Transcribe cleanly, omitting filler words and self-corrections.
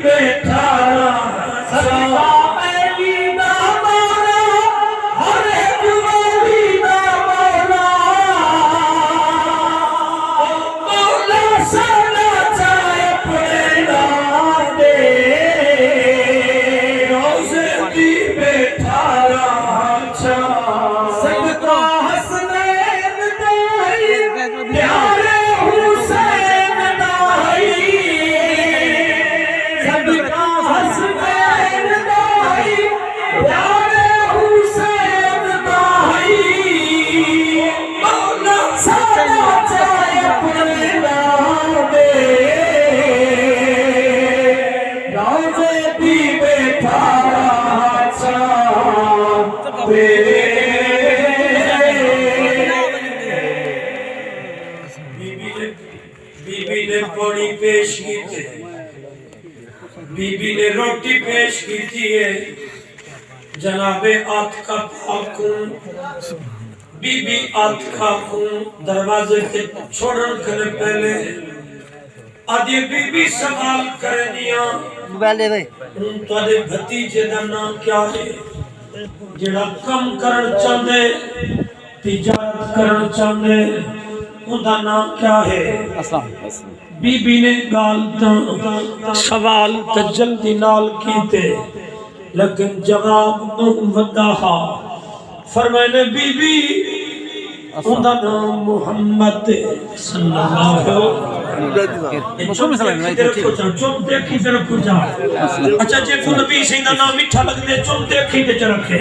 बैठा सदा मेरी ना माना हर एक वाली ना माना मौला साना चाहे अपने नाते रोज़े भी बैठा सदका हसनैन दाई प्यारे हुसैन दाई सदका हसनैन दाई प्यारे हुसैन दाई मौला साना चाहे अपने नाते रोज़े भी बैठा बीबी ने पानी पेश की थी, बीबी ने रोटी पेश की थी जनाबे आतका पाकूं बीबी आतका दरवाजे के छोड़न करे पहले आदि बीबी सवाल करनिया तुहाडे भतीजे दा नाम क्या है जेड़ा कम करन चाहंदे तिजारत करन चाहंदे उनका नाम क्या है। बीबी ने गाल सवाल तो जल्दी नाल कीते लेकिन जवाब वदा फरमाने बीबी उनका नाम मुहम्मद सल्लल्लाहु चुप देखी तरफ जा अच्छा जे को नबी सिंह दा नाम मिठा लगदे चुप देखी ते रखे